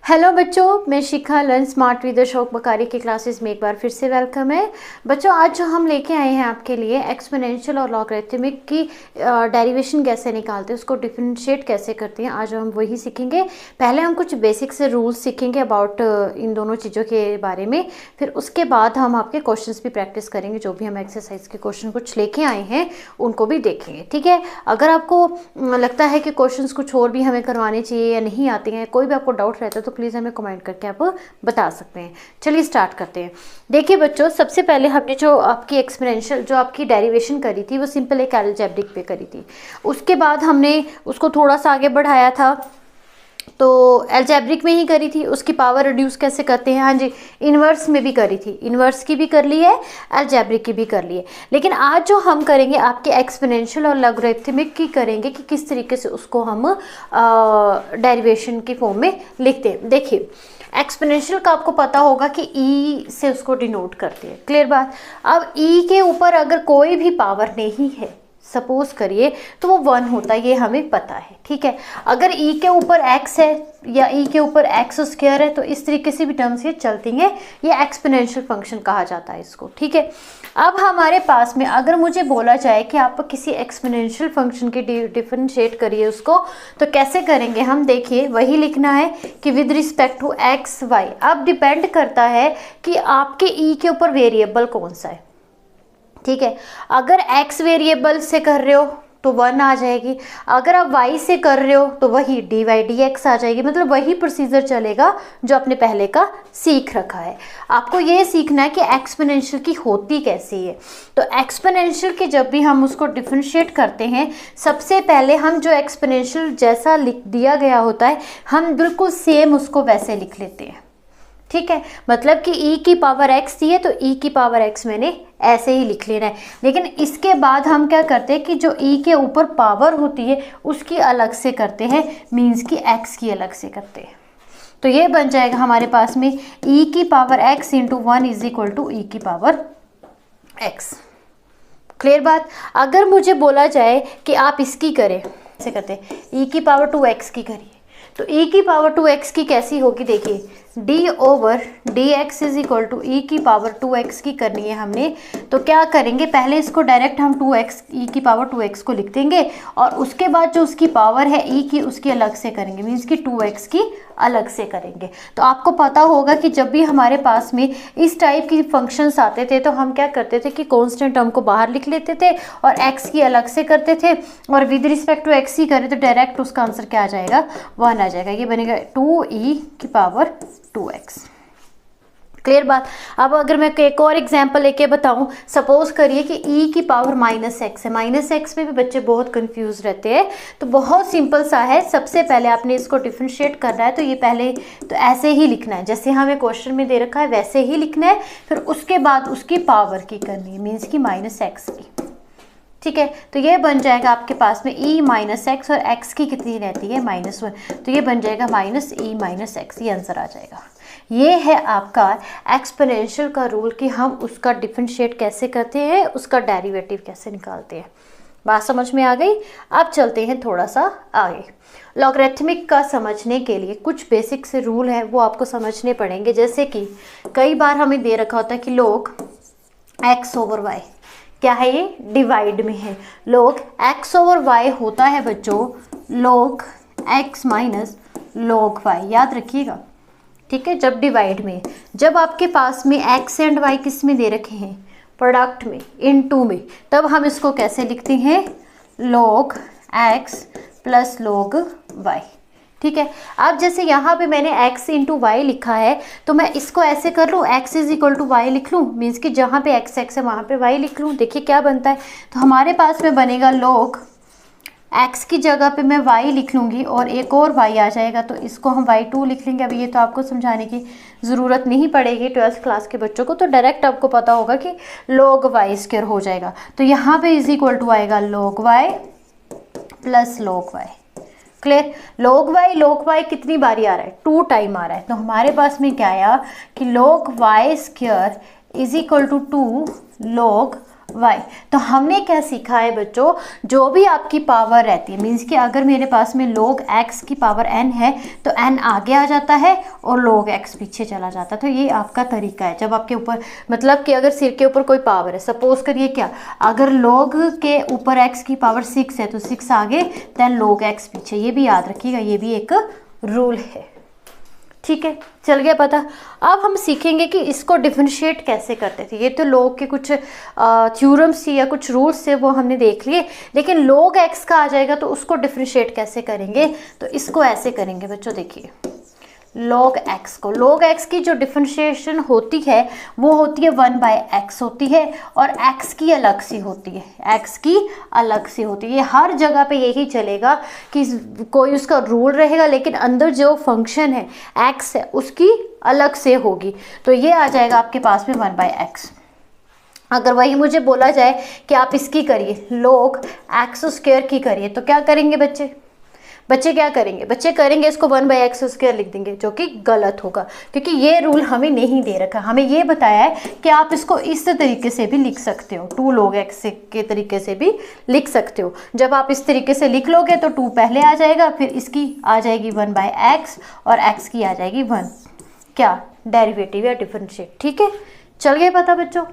Hello बच्चों, मैं शिखा learn smart with Ashok बकारी की क्लासेस में एक बार फिर से वेलकम है। बच्चों, आज जो हम लेके आए हैं आपके लिए एक्सपोनेंशियल और लॉगरिथमिक की डेरिवेशन कैसे निकालते हैं, उसको डिफरेंशिएट कैसे करते हैं, आज हम वही सीखेंगे। पहले हम कुछ बेसिक से रूल्स सीखेंगे अबाउट इन दोनों चीज़ों के बारे में, फिर उसके बाद हम आपके क्वेश्चंस भी प्रैक्टिस करेंगे। जो भी हम एक्सरसाइज के क्वेश्चन कुछ लेके आए हैं उनको भी देखेंगे, ठीक है। अगर आपको लगता है कि क्वेश्चंस कुछ और भी हमें करवाने चाहिए या नहीं आते हैं, कोई भी आपको डाउट रहता है तो प्लीज़ हमें कमेंट करके आप बता सकते हैं। चलिए स्टार्ट करते हैं। देखिए बच्चों, सबसे पहले हमने जो आपकी एक्सपोनेंशियल जो आपकी डेरिवेशन करी थी वो सिंपल एक अलजेब्रिक पे करी थी। उसके बाद हमने उसको थोड़ा सा आगे बढ़ाया था, तो अलजेब्रिक में ही करी थी। उसकी पावर रिड्यूस कैसे करते हैं, हाँ जी, इन्वर्स में भी करी थी, इन्वर्स की भी कर ली है, अलजेब्रिक की भी कर ली है। लेकिन आज जो हम करेंगे आपके एक्सपोनेंशियल और लॉगरिथमिक की करेंगे कि किस तरीके से उसको हम डेरिवेशन की फॉर्म में लिखते हैं। देखिए, एक्सपोनेंशियल का आपको पता होगा कि ई से उसको डिनोट करते हैं, क्लियर बात। अब ई के ऊपर अगर कोई भी पावर नहीं है, सपोज करिए, तो वो 1 होता है, ये हमें पता है, ठीक है। अगर ई के ऊपर एक्स है या ई के ऊपर एक्स स्क्वायर है, तो इस तरीके से भी टर्म्स ये चलती हैं, ये एक्सपोनेंशियल फंक्शन कहा जाता है इसको, ठीक है। अब हमारे पास में अगर मुझे बोला जाए कि आप किसी एक्सपोनेंशियल फंक्शन की डिफरेंशिएट करिए उसको, तो कैसे करेंगे हम, देखिए वही लिखना है कि with respect to x y. अब डिपेंड करता है कि आपके ई के ऊपर वेरिएबल कौन सा है, ठीक है। अगर x वेरिएबल से कर रहे हो तो 1 आ जाएगी, अगर आप y से कर रहे हो तो वही dy dx आ जाएगी। मतलब वही प्रोसीजर चलेगा जो आपने पहले का सीख रखा है। आपको ये सीखना है कि एक्सपोनेंशियल की होती कैसी है। तो एक्सपोनेंशियल के जब भी हम उसको डिफरेंशिएट करते हैं, सबसे पहले हम जो एक्सपोनेंशियल जैसा लिख दिया गया होता है, हम बिल्कुल सेम उसको वैसे लिख लेते हैं, ठीक है। मतलब कि e की पावर x दी है तो e की पावर x मैंने ऐसे ही लिख लेना है। लेकिन इसके बाद हम क्या करते हैं कि जो e के ऊपर पावर होती है उसकी अलग से करते हैं, मीन्स कि x की अलग से करते हैं। तो ये बन जाएगा हमारे पास में e की power x into 1 is equal to e की पावर x। क्लियर बात। अगर मुझे बोला जाए कि आप इसकी करें, ऐसे करते हैं, e की पावर 2x की करिए, तो e की पावर 2x की कैसी होगी, देखिए d over D X is equal to E की पावर 2x की करनी है हमने। तो क्या करेंगे, पहले इसको डायरेक्ट हम 2x e की पावर 2x को लिख देंगे और उसके बाद जो उसकी पावर है e की उसकी अलग से करेंगे, मीन्स कि 2x की अलग से करेंगे। तो आपको पता होगा कि जब भी हमारे पास में इस टाइप की फंक्शंस आते थे तो हम क्या करते थे कि कांस्टेंट टर्म को बाहर लिख लेते थे और x की अलग से करते थे, और विद रिस्पेक्ट टू x ही करें तो डायरेक्ट उसका आंसर क्या आ जाएगा, 1 आ जाएगा। ये बनेगा 2e की पावर 2x। क्लियर बात। अब अगर मैं एक और एग्जांपल लेके बताऊं, सपोज करिए कि e की पावर -x है। -x में भी बच्चे बहुत कंफ्यूज रहते हैं, तो बहुत सिंपल सा है। सबसे पहले आपने इसको डिफरेंशिएट करना है, तो ये पहले तो ऐसे ही लिखना है जैसे हमें क्वेश्चन में दे रखा है, वैसे ही लिखना है। फिर उसके बाद उसकी पावर की करनी है, मीन्स की -x की, ठीक है। तो ये बन जाएगा आपके पास में e -x, और x की कितनी रहती है, -1, तो ये बन जाएगा -e -x, ये आंसर आ जाएगा। ये है आपका एक्सपोनेंशियल का रूल कि हम उसका डिफरेंशिएट कैसे करते हैं, उसका डेरिवेटिव कैसे निकालते हैं। बात समझ में आ गई। अब चलते हैं थोड़ा सा आगे। लॉगरिथमिक का समझने के लिए कुछ बेसिक से रूल है, वो आपको समझने पड़ेंगे। जैसे कि कई बार हमें दे रखा होता है कि log x ओवर y, क्या है ये, डिवाइड में है। log x ओवर y होता है बच्चों log x minus log y, याद रखिएगा, ठीक है। जब डिवाइड में, जब आपके पास में x एंड y किस में दे रखे हैं, प्रोडक्ट में, इनटू में, तब हम इसको कैसे लिखते हैं, log x plus log y, ठीक है। अब जैसे यहाँ पे मैंने x इंटू वाई लिखा है, तो मैं इसको ऐसे कर लूँ, x is equal to y लिख लूँ, मीन्स कि जहाँ पे x है वहाँ पे y लिख लूँ। देखिए क्या बनता है, तो हमारे पास में बनेगा log x की जगह पे मैं y लिख लूँगी और एक और y आ जाएगा, तो इसको हम y2 लिख लेंगे। अभी ये तो आपको समझाने की ज़रूरत नहीं पड़ेगी, 12th क्लास के बच्चों को तो डायरेक्ट आपको पता होगा कि log y स्क्वायर हो जाएगा। तो यहाँ पे इज इक्वल टू आएगा log y plus log y। Clear. log y कितनी बारी आ रहा है, 2 टाइम आ रहा है। तो हमारे पास में क्या आया कि log y square is equal to 2 log y। तो हमने क्या सीखा है बच्चों, जो भी आपकी पावर रहती है, मीन्स कि अगर मेरे पास में log x की पावर n है तो n आगे आ जाता है और log x पीछे चला जाता है। तो ये आपका तरीका है जब आपके ऊपर, मतलब कि अगर सिर के ऊपर कोई पावर है, सपोज करिए क्या, अगर log के ऊपर x की पावर 6 है तो 6 आगे देन log x पीछे। ये भी याद रखिएगा, ये भी एक रूल है। ठीक है, चल गया पता। अब हम सीखेंगे कि इसको डिफरेंशिएट कैसे करते थे। ये तो log के कुछ थ्योरम्स थी या कुछ रूल्स थे, वो हमने देख लिए, लेकिन log x का आ जाएगा तो उसको डिफरेंशिएट कैसे करेंगे। तो इसको ऐसे करेंगे बच्चों, देखिए log x को, log x की जो डिफरेंशिएशन होती है वो होती है 1/x होती है, और x की अलग से होती है, x की अलग से होती है। ये हर जगह पे यही चलेगा कि कोई उसका रूल रहेगा, लेकिन अंदर जो फंक्शन है x है उसकी अलग से होगी। तो ये आ जाएगा आपके पास में 1/x। अगर वही मुझे बोला जाए कि आप इसकी करिए, log x² की करिए, तो क्या करेंगे बच्चे? बच्चे क्या करेंगे? बच्चे करेंगे इसको 1/x² लिख देंगे, जो कि गलत होगा, क्योंकि ये रूल हमें नहीं दे रखा। हमें ये बताया है कि आप इसको इस तरीके से भी लिख सकते हो, 2 log x के तरीके से भी लिख सकते हो। जब आप इस तरीके से लिख लोगे तो 2 पहले आ जाएगा, फिर इसकी आ जाएगी 1/x और x की आ जाएगी 1। क्या? डेरिवेटिव या डिफरेंशिएट। ठीक है, चल गए पता बच्चों।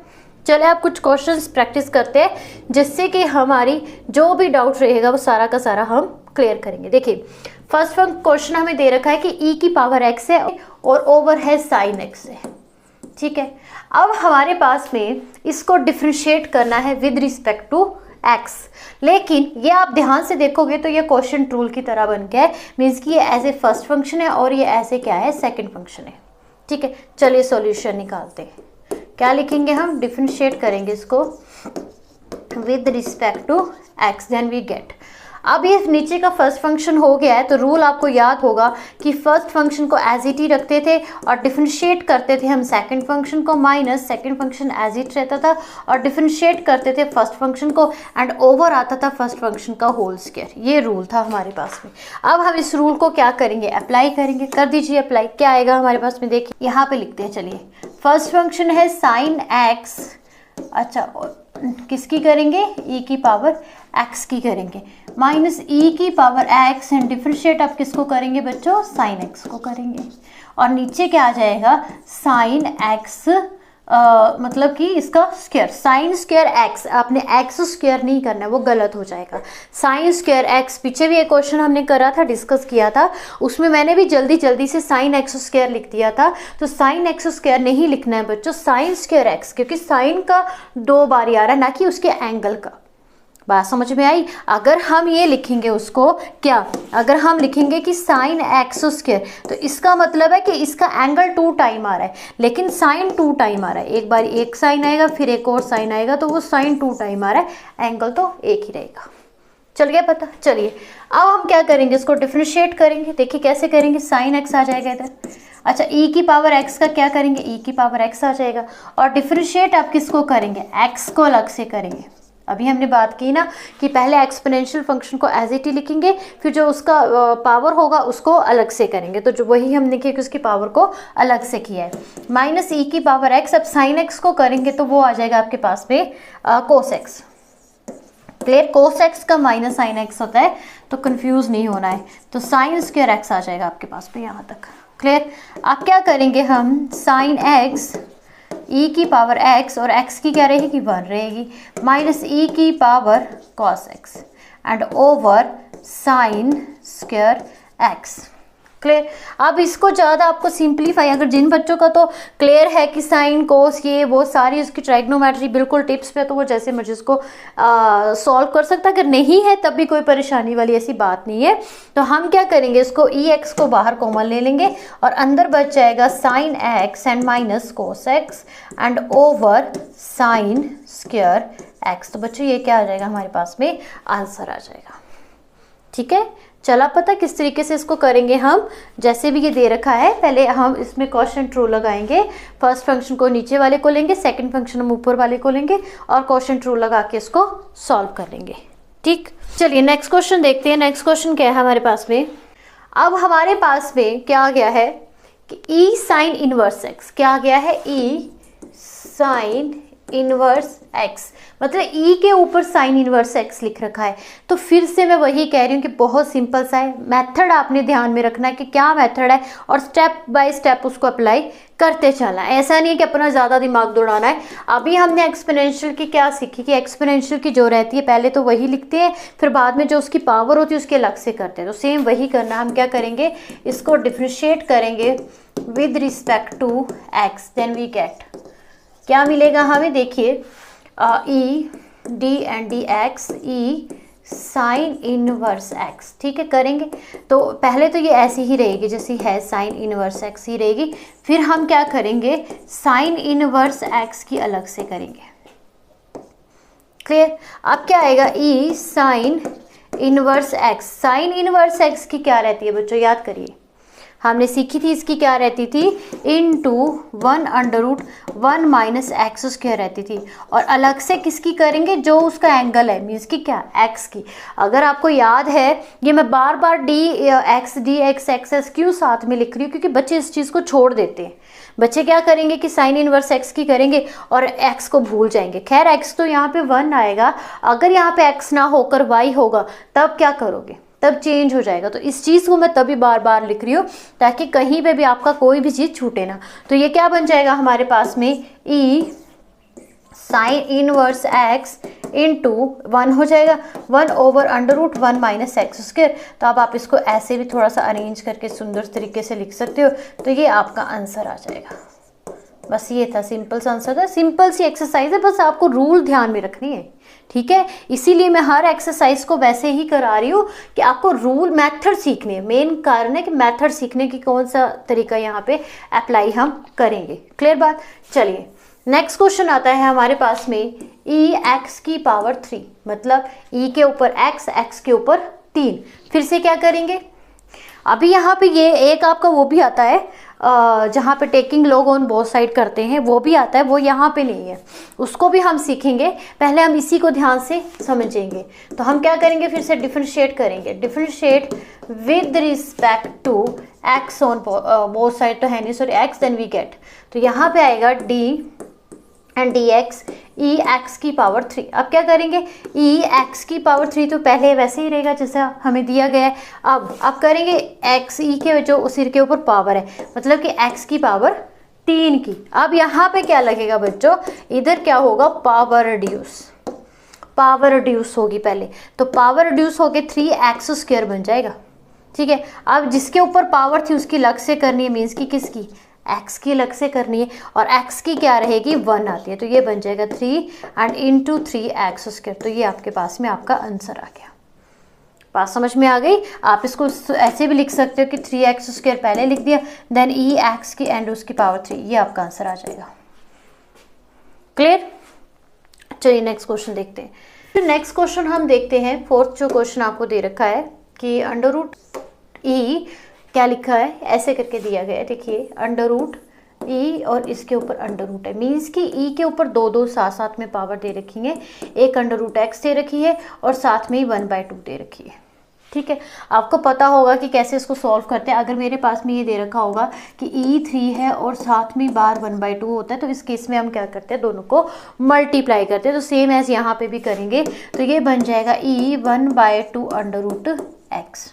चले आप कुछ क्वेश्चंस प्रैक्टिस करते हैं, जिससे कि हमारी जो भी डाउट रहेगा वो सारा का सारा हम क्लियर करेंगे। देखिए फर्स्ट क्वेश्चन हमें दे रखा है कि e की पावर x है और ओवर है sin x है। ठीक है, अब हमारे पास में इसको डिफरेंशिएट करना है विद रिस्पेक्ट टू x, लेकिन ये आप ध्यान से देखोगे तो ये क्वेश्चन रूल की तरह बन गया है, मीन्स कि ये एज ए फर्स्ट फंक्शन है और ये ऐसे क्या है, सेकेंड फंक्शन है। ठीक है, चलिए सॉल्यूशन निकालते हैं। क्या लिखेंगे हम? डिफरेंशिएट करेंगे इसको with respect to x, then we get. अब ये नीचे का फर्स्ट फंक्शन हो गया है, तो रूल आपको याद होगा कि फर्स्ट फंक्शन को एज इट ही रखते थे और डिफरेंशिएट करते थे हम सेकंड फंक्शन को, minus second function as it रहता था और डिफरेंशिएट करते थे फर्स्ट फंक्शन को, एंड ओवर आता था फर्स्ट फंक्शन का होल स्क्वायर। ये रूल था हमारे पास में। अब हम इस रूल को क्या करेंगे? अप्लाई करेंगे। कर दीजिए अप्लाई। क्या आएगा हमारे पास में? देखिए यहाँ पे लिखते हैं। चलिए, फर्स्ट फंक्शन है साइन एक्स, अच्छा किसकी करेंगे? e की पावर x की करेंगे, माइनस e की पावर x, एंड डिफरेंशिएट आप किसको करेंगे बच्चों? साइन x को करेंगे। और नीचे क्या आ जाएगा? साइन x, मतलब कि इसका स्क्वायर, साइन स्क्वायर x। आपने x स्क्वायर नहीं करना है, वो गलत हो जाएगा। साइन स्क्वायर x, पीछे भी एक क्वेश्चन हमने करा था, डिस्कस किया था, उसमें मैंने भी जल्दी जल्दी से साइन x स्क्वायर लिख दिया था। तो साइन x स्क्वायर नहीं लिखना है बच्चों, साइन स्क्वायर x, क्योंकि साइन का 2 बार आ रहा है, ना कि उसके एंगल का। बात समझ में आई? अगर हम ये लिखेंगे उसको क्या, अगर हम लिखेंगे कि साइन एक्स स्क्वायर, तो इसका मतलब है कि इसका एंगल 2 टाइम आ रहा है, लेकिन साइन 2 टाइम आ रहा है। एक बार एक साइन आएगा, फिर एक और साइन आएगा, तो वो साइन 2 टाइम आ रहा है, एंगल तो एक ही रहेगा। चल गया पता? चलिए अब हम क्या करेंगे? इसको डिफरेंशिएट करेंगे। देखिए कैसे करेंगे? साइन एक्स आ जाएगा इधर, अच्छा e की पावर x का क्या करेंगे? e की पावर x आ जाएगा, और डिफरेंशिएट आप किसको करेंगे? x को अलग से करेंगे। अभी हमने बात की ना कि पहले एक्सपोनेंशियल फंक्शन को एज इट ही लिखेंगे, फिर जो उसका पावर होगा उसको अलग से करेंगे। तो जो वही हमने किया कि उसकी पावर को अलग से किया है। माइनस e की पावर x, अब साइन x को करेंगे तो वो आ जाएगा आपके पास में कोस x। क्लियर? कोस x का माइनस साइन x होता है, तो कंफ्यूज नहीं होना है। तो साइन स्क्वायर x आ जाएगा आपके पास में यहाँ तक। क्लियर? अब क्या करेंगे हम? साइन x, e की पावर x, और x की क्या रहेगी? 1 रहेगी, माइनस e की power cos x, and over sine square x। Clear? अब इसको ज़्यादा आपको सिंप्लीफाई, अगर जिन बच्चों का तो क्लियर है कि साइन कोस ये वो सारी उसकी ट्राइग्नोमेट्री बिल्कुल टिप्स पे, तो वो जैसे मर्जी इसको सॉल्व कर सकता है। अगर नहीं है तब भी कोई परेशानी वाली ऐसी बात नहीं है। तो हम क्या करेंगे? इसको ई एक्स को बाहर कॉमन ले लेंगे और अंदर बच जाएगा sine x and minus cos x and over sine square x. तो बच्चों ये क्या आ जाएगा हमारे पास में? आंसर आ जाएगा। ठीक है, चला पता किस तरीके से इसको करेंगे हम? जैसे भी ये दे रखा है, पहले हम इसमें क्वेश्चन ट्रू लगाएंगे। फर्स्ट फंक्शन को नीचे वाले को लेंगे, सेकंड फंक्शन हम ऊपर वाले को लेंगे और क्वेश्चन ट्रू लगा के इसको सॉल्व कर लेंगे। ठीक, चलिए नेक्स्ट क्वेश्चन देखते हैं। नेक्स्ट क्वेश्चन क्या है हमारे पास में? अब हमारे पास में क्या आ गया है कि ई साइन इनवर्स एक्स। क्या आ गया है? ई साइन इनवर्स एक्स, मतलब ई के ऊपर साइन इनवर्स एक्स लिख रखा है। तो फिर से मैं वही कह रही हूँ कि बहुत सिंपल सा है, मेथड आपने ध्यान में रखना है कि क्या मेथड है और स्टेप बाय स्टेप उसको अप्लाई करते चलना है। ऐसा नहीं है कि अपना ज़्यादा दिमाग दौड़ाना है। अभी हमने एक्सपोनेंशियल की क्या सीखी कि एक्सपोनेंशियल की जो रहती है पहले तो वही लिखते हैं, फिर बाद में जो उसकी पावर होती है उसके अलग से करते हैं। तो सेम वही करना, हम क्या करेंगे, इसको डिफ्रेंशिएट करेंगे with respect to x, then we get क्या मिलेगा हमें, देखिए e d and d x e sine inverse x. ठीक है, करेंगे तो पहले तो ये ऐसी ही रहेगी जैसी है, साइन इनवर्स एक्स ही रहेगी। फिर हम क्या करेंगे, साइन इनवर्स एक्स की अलग से करेंगे। क्लियर? अब क्या आएगा, E sine inverse X. Sine inverse X की क्या रहती है बच्चों, याद करिए, हमने सीखी थी इसकी क्या रहती थी, इनटू 1/1 माइनस एक्स स्क्वायर रहती थी। और अलग से किसकी करेंगे, जो उसका एंगल है, मीन्स की क्या, एक्स की। अगर आपको याद है, ये मैं बार बार डी एक्स एस क्यों साथ में लिख रही हूँ, क्योंकि बच्चे इस चीज़ को छोड़ देते हैं। बच्चे क्या करेंगे कि साइन इनवर्स एक्स की करेंगे और एक्स को भूल जाएंगे। खैर एक्स तो यहाँ पे 1 आएगा, अगर यहाँ पे एक्स ना होकर वाई होगा तब क्या करोगे, तब चेंज हो जाएगा। तो इस चीज़ को मैं तभी बार बार लिख रही हूँ ताकि कहीं पे भी आपका कोई भी चीज़ छूटे ना। तो ये क्या बन जाएगा हमारे पास में, ई साइन इनवर्स एक्स इंटू 1 हो जाएगा, 1/√1 माइनस एक्स स्क्वायर। तो अब आप इसको ऐसे भी थोड़ा सा अरेंज करके सुंदर तरीके से लिख सकते हो। तो ये आपका आंसर आ जाएगा। बस ये था, सिंपल सा आंसर था, सिंपल सी एक्सरसाइज है, बस आपको रूल ध्यान में रखनी है। ठीक है, इसीलिए मैं हर एक्सरसाइज को वैसे ही करा रही हूँ कि आपको रूल मेथड सीखने, मेन कारण है कि मेथड सीखने की कौन सा तरीका यहाँ पे अप्लाई हम करेंगे। क्लियर बात? चलिए नेक्स्ट क्वेश्चन आता है हमारे पास में, ई एक्स की पावर 3, मतलब ई के ऊपर एक्स, एक्स के ऊपर 3। फिर से क्या करेंगे, अभी यहाँ पे ये एक आपका वो भी आता है जहाँ पे taking log on both side करते हैं, वो भी आता है, वो यहाँ पे नहीं है, उसको भी हम सीखेंगे। पहले हम इसी को ध्यान से समझेंगे। तो हम क्या करेंगे, फिर से डिफरेंशिएट करेंगे, differentiate with respect to x on both side, तो है नहीं sorry x, then we get, तो यहाँ पे आएगा d and d x e x की पावर 3। अब क्या करेंगे, ई एक्स की पावर 3 तो पहले वैसे ही रहेगा जैसा हमें दिया गया है। अब करेंगे एक्स ई के जो सिर के ऊपर पावर है, मतलब कि एक्स की पावर 3 की। अब यहाँ पे क्या लगेगा बच्चों, इधर क्या होगा, पावर रिड्यूस, पावर रिड्यूस होगी पहले, तो पावर रिड्यूस होके 3x² बन जाएगा। ठीक है, अब जिसके ऊपर पावर थी उसकी अलग से करनी है, मीन्स की किसकी, x की अलग से करनी है, और x की क्या रहेगी, 1 आती है, तो ये बन जाएगा 3 एंड इंटू 3x²। तो ये आपके पास में आपका आंसर आ गया। बात समझ में आ गई? आप इसको ऐसे भी लिख सकते हो कि 3x² पहले लिख दिया, देन ई एक्स की एंड उसकी पावर 3, ये आपका आंसर आ जाएगा। क्लियर? चलिए नेक्स्ट क्वेश्चन देखते हैं। फिर नेक्स्ट क्वेश्चन हम देखते हैं, फोर्थ जो क्वेश्चन आपको दे रखा है कि √e क्या लिखा है, ऐसे करके दिया गया है। देखिए √e और इसके ऊपर √ है, मीन्स कि e के ऊपर दो साथ साथ में पावर दे रखी है, एक √x दे रखी है और साथ में ही 1/2 दे रखी है। ठीक है, आपको पता होगा कि कैसे इसको सॉल्व करते हैं। अगर मेरे पास में ये दे रखा होगा कि e3 है और साथ में बार 1/2 होता है, तो इस केस में हम क्या करते हैं, दोनों को मल्टीप्लाई करते हैं। तो सेम एज यहाँ पे भी करेंगे, तो ये बन जाएगा e 1/2 √x।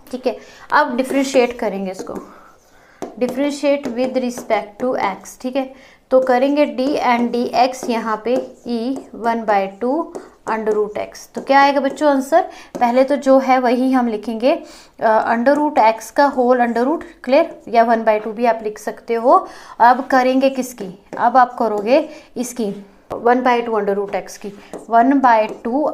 ठीक है, अब डिफ्रेंशिएट करेंगे इसको, differentiate with respect to x। ठीक है, तो करेंगे d एंड डी एक्स, यहाँ पे e 1/2 √x। तो क्या आएगा बच्चों आंसर, पहले तो जो है वही हम लिखेंगे, √x का होल √, क्लियर, या 1/2 भी आप लिख सकते हो। अब करेंगे किसकी, अब आप करोगे इसकी 1/2 √x की, 1/2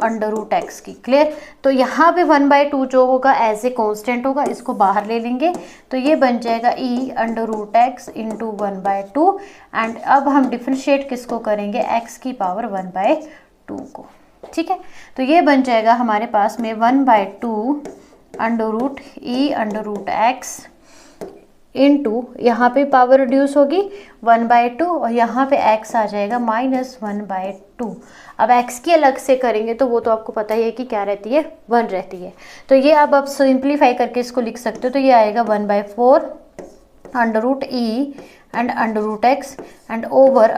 √x की। क्लियर? तो यहाँ पे 1/2 जो होगा एज ए कॉन्स्टेंट होगा, इसको बाहर ले लेंगे, तो ये बन जाएगा e √x इंटू 1/2। एंड अब हम डिफ्रेंशिएट किसको करेंगे, x की पावर 1/2 को। ठीक है, तो ये बन जाएगा हमारे पास में 1/2 √e √x इंटू, यहाँ पे पावर रिड्यूस होगी 1/2 और यहाँ पे x आ जाएगा -1/2। अब x की अलग से करेंगे तो वो तो आपको पता ही है कि क्या रहती है, 1 रहती है। तो ये अब आप सिंप्लीफाई करके इसको लिख सकते हो, तो ये आएगा 1/4 √e and √x and over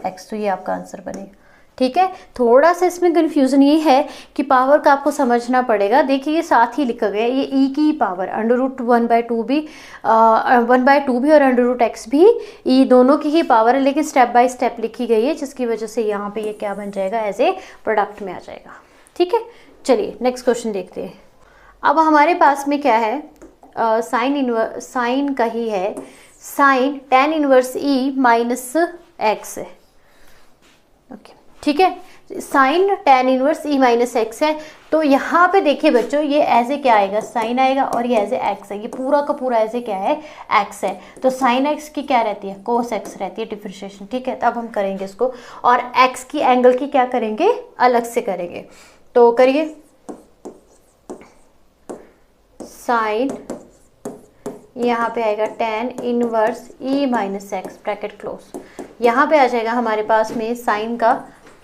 x, तो ये आपका आंसर बनेगा। ठीक है, थोड़ा सा इसमें कन्फ्यूज़न ये है कि पावर का आपको समझना पड़ेगा। देखिए ये साथ ही लिखा गया, ये ई की पावर √1/2 भी 1/2 भी और √x भी, ई दोनों की ही पावर है, लेकिन स्टेप बाय स्टेप लिखी गई है, जिसकी वजह से यहाँ पे ये क्या बन जाएगा, एज ए प्रोडक्ट में आ जाएगा। ठीक है, चलिए नेक्स्ट क्वेश्चन देखते हैं। अब हमारे पास में क्या है, साइन का ही है, sine tan inverse e minus x है। ओके, ठीक है, sine tan inverse e minus x है। तो यहाँ पे देखिए बच्चों, ये ऐसे क्या आएगा, साइन आएगा और ये ऐसे एक्स है, ये पूरा का पूरा ऐसे क्या है, एक्स है। तो साइन एक्स की क्या रहती है, कोस एक्स रहती है डिफरेंशिएशन। ठीक है, तब हम करेंगे इसको, और एक्स की एंगल की क्या करेंगे, अलग से करेंगे। तो करिए, साइन, यहाँ पे आएगा tan inverse e minus x bracket close, यहाँ पे आ जाएगा हमारे पास में साइन का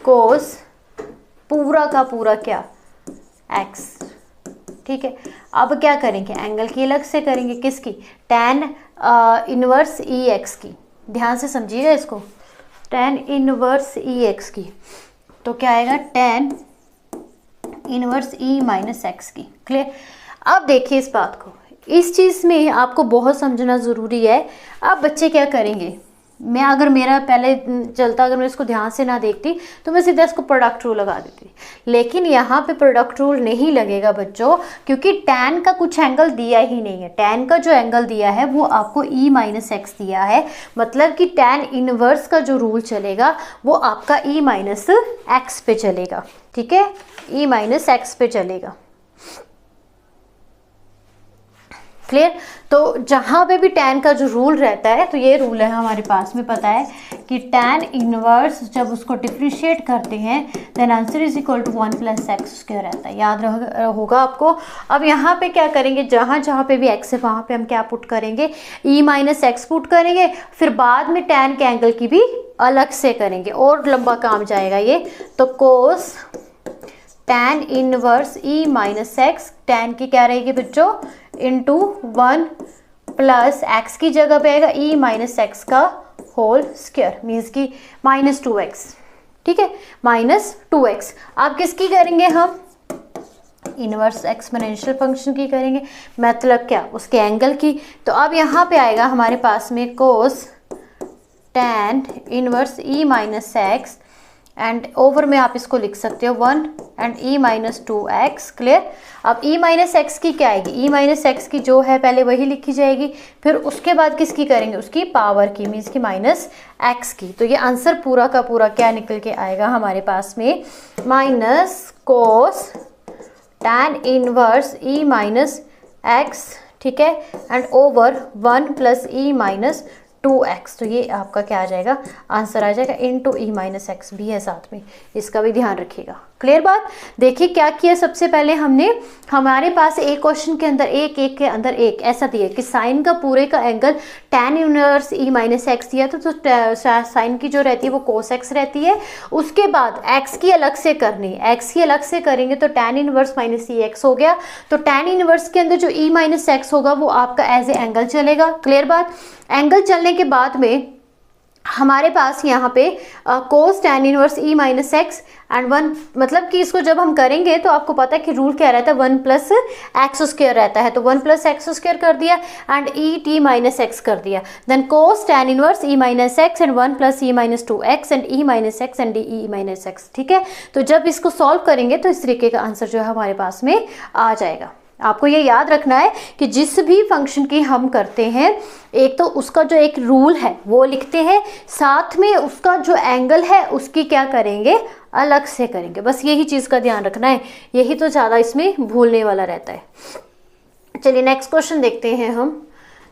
कोस पूरा का पूरा क्या, एक्स। ठीक है, अब क्या करेंगे, एंगल की अलग से करेंगे, किसकी, tan इनवर्स ई एक्स की। ध्यान से समझिएगा इसको, tan इनवर्स ई एक्स की। तो क्या आएगा, tan inverse e minus x की। क्लियर। अब देखिए इस बात को, इस चीज़ में आपको बहुत समझना ज़रूरी है। अब बच्चे क्या करेंगे, मैं अगर मेरा पहले चलता, अगर मैं इसको ध्यान से ना देखती तो मैं सीधा इसको प्रोडक्ट रूल लगा देती, लेकिन यहाँ पे प्रोडक्ट रूल नहीं लगेगा बच्चों, क्योंकि tan का कुछ एंगल दिया ही नहीं है। tan का जो एंगल दिया है वो आपको e माइनस एक्स दिया है, मतलब कि tan इनवर्स का जो रूल चलेगा वो आपका e माइनस एक्स पे चलेगा। ठीक है, e माइनस एक्स पे चलेगा। क्लियर। तो जहाँ पे भी tan का जो रूल रहता है, तो ये रूल है हमारे पास में, पता है कि tan इनवर्स जब उसको डिफ्रेंशिएट करते हैं then answer is equal to 1 + x² रहता है, याद होगा आपको। अब यहाँ पे क्या करेंगे, जहाँ जहाँ पे भी x है वहाँ पे हम क्या पुट करेंगे, e माइनस एक्स पुट करेंगे, फिर बाद में tan के एंगल की भी अलग से करेंगे, और लंबा काम जाएगा ये। तो कोस tan inverse e minus x, tan की क्या रहेगी बच्चों, इंटू 1 + x की जगह पे आएगा e माइनस एक्स का होल स्क्वायर, मीन्स की -2x। ठीक है, -2x। अब किसकी करेंगे हम, इनवर्स एक्सपोनेंशियल फंक्शन की करेंगे, मतलब क्या, उसके एंगल की। तो अब यहाँ पे आएगा हमारे पास में कोस tan inverse e minus x, and over में आप इसको लिख सकते हो 1 and e minus 2x। Clear. अब e माइनस एक्स की क्या आएगी, e माइनस एक्स की जो है पहले वही लिखी जाएगी, फिर उसके बाद किसकी करेंगे, उसकी पावर की, मीन्स की माइनस एक्स की। तो ये आंसर पूरा का पूरा क्या निकल के आएगा हमारे पास में, minus cos tan inverse e minus x, ठीक है, and over 1 + e minus 2x। तो ये आपका क्या आ जाएगा, आंसर आ जाएगा इंटू e माइनस एक्स भी है साथ में, इसका भी ध्यान रखिएगा। क्लियर बात। देखिए क्या किया, सबसे पहले हमने, हमारे पास एक क्वेश्चन के अंदर एक के अंदर एक ऐसा दिया कि साइन का पूरे का angle tan inverse e minus x दिया तो साइन की जो रहती है वो कोस एक्स रहती है। उसके बाद x की अलग से करनी है, x की अलग से करेंगे तो tan इनवर्स माइनस ई एक्स हो गया। तो tan इनवर्स के अंदर जो e माइनस एक्स होगा वो आपका एज ए एंगल चलेगा। क्लियर बात। एंगल चलने के बाद में हमारे पास यहाँ पे कोस tan inverse e minus x and 1, मतलब कि इसको जब हम करेंगे तो आपको पता है कि रूल क्या रहता है, 1 + x² रहता है। तो 1 + x² कर दिया and e t minus x कर दिया, then cos tan inverse e minus x and 1 + e minus 2x and e minus x and e minus x. ठीक है, तो जब इसको सॉल्व करेंगे तो इस तरीके का आंसर जो है हमारे पास में आ जाएगा। आपको ये याद रखना है कि जिस भी फंक्शन की हम करते हैं, एक तो उसका जो एक रूल है वो लिखते हैं, साथ में उसका जो एंगल है उसकी क्या करेंगे, अलग से करेंगे। बस यही चीज़ का ध्यान रखना है, यही तो ज़्यादा इसमें भूलने वाला रहता है। चलिए नेक्स्ट क्वेश्चन देखते हैं हम।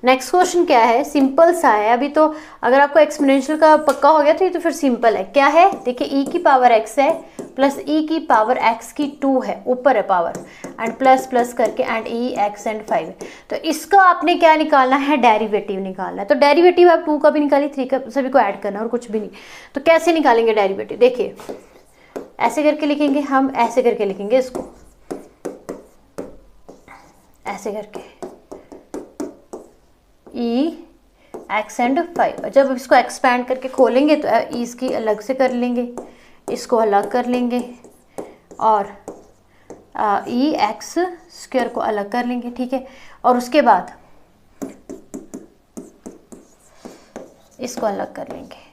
नेक्स्ट क्वेश्चन क्या है, सिंपल सा है। अभी तो अगर आपको एक्सपोनेंशियल का पक्का हो गया तो ये तो फिर सिंपल है। क्या है, देखिए e की पावर x है प्लस e की पावर x की 2 है, ऊपर है पावर, एंड प्लस प्लस करके एंड e x एंड 5 है। तो इसका आपने क्या निकालना है, डेरिवेटिव निकालना है। तो डेरिवेटिव आप 2 का भी निकालिए, 3 का, सभी को ऐड करना और कुछ भी नहीं। तो कैसे निकालेंगे डेरिवेटिव, देखिए ऐसे करके लिखेंगे हम, ऐसे करके लिखेंगे इसको, ऐसे करके e एक्स एंड 5। जब इसको एक्सपैंड करके खोलेंगे तो इसकी अलग से कर लेंगे, इसको अलग कर लेंगे और ई एक्स स्क्वायर को अलग कर लेंगे, ठीक है। और उसके बाद इसको अलग कर लेंगे,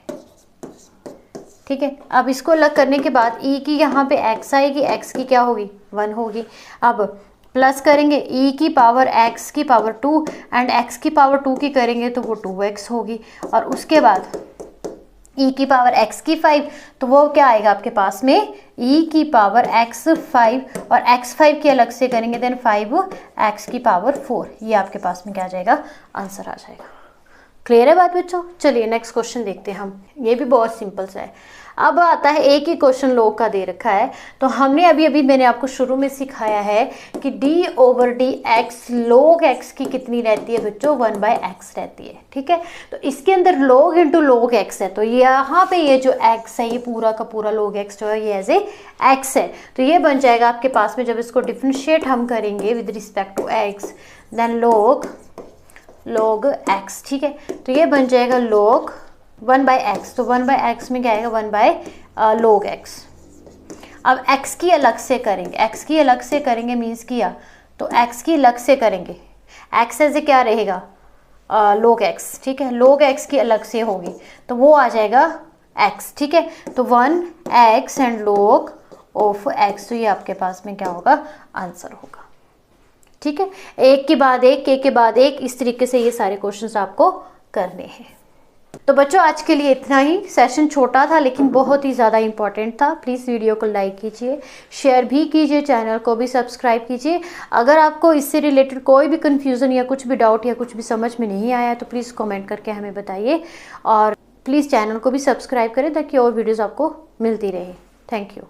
ठीक है। अब इसको अलग करने के बाद ई की यहाँ पे एक्स आएगी, एक्स की क्या होगी 1 होगी। अब प्लस करेंगे ई की पावर एक्स की पावर 2 एंड एक्स की पावर 2 की करेंगे तो वो 2x होगी। और उसके बाद ई की पावर एक्स की 5 तो वो क्या आएगा आपके पास में ई की पावर एक्स 5 और एक्स 5 की अलग से करेंगे देन 5x की पावर 4। ये आपके पास में क्या आ जाएगा, आंसर आ जाएगा। क्लियर है बात बच्चों? चलिए नेक्स्ट क्वेश्चन देखते हैं हम। ये भी बहुत सिंपल सा है। अब आता है एक ही क्वेश्चन लोग का दे रखा है, तो हमने अभी मैंने आपको शुरू में सिखाया है कि d/dx log x की कितनी रहती है बच्चों, 1/x रहती है, ठीक है। तो इसके अंदर log इंटू log x है, तो यहाँ पे ये जो x है ये पूरा का पूरा log x जो है ये एज ए x है। तो ये बन जाएगा आपके पास में, जब इसको डिफ्रेंशिएट हम करेंगे with respect to x then log x, ठीक है। तो ये बन जाएगा log 1/x, तो 1/x में क्या आएगा 1/log x। अब x की अलग से करेंगे, x की अलग से करेंगे मीन्स किया तो x की अलग से करेंगे, x ऐसे क्या रहेगा log x, ठीक है। log x की अलग से होगी तो वो आ जाएगा x, ठीक है। तो 1x and log of x, तो ये आपके पास में क्या होगा, आंसर होगा, ठीक है। एक के बाद एक इस तरीके से ये सारे क्वेश्चंस आपको करने हैं। तो बच्चों आज के लिए इतना ही। सेशन छोटा था लेकिन बहुत ही ज़्यादा इंपॉर्टेंट था। प्लीज़ वीडियो को लाइक कीजिए, शेयर भी कीजिए, चैनल को भी सब्सक्राइब कीजिए। अगर आपको इससे रिलेटेड कोई भी कन्फ्यूज़न या कुछ भी डाउट या कुछ भी समझ में नहीं आया तो प्लीज़ कमेंट करके हमें बताइए और प्लीज़ चैनल को भी सब्सक्राइब करें ताकि और वीडियोज़ आपको मिलती रहे। Thank you.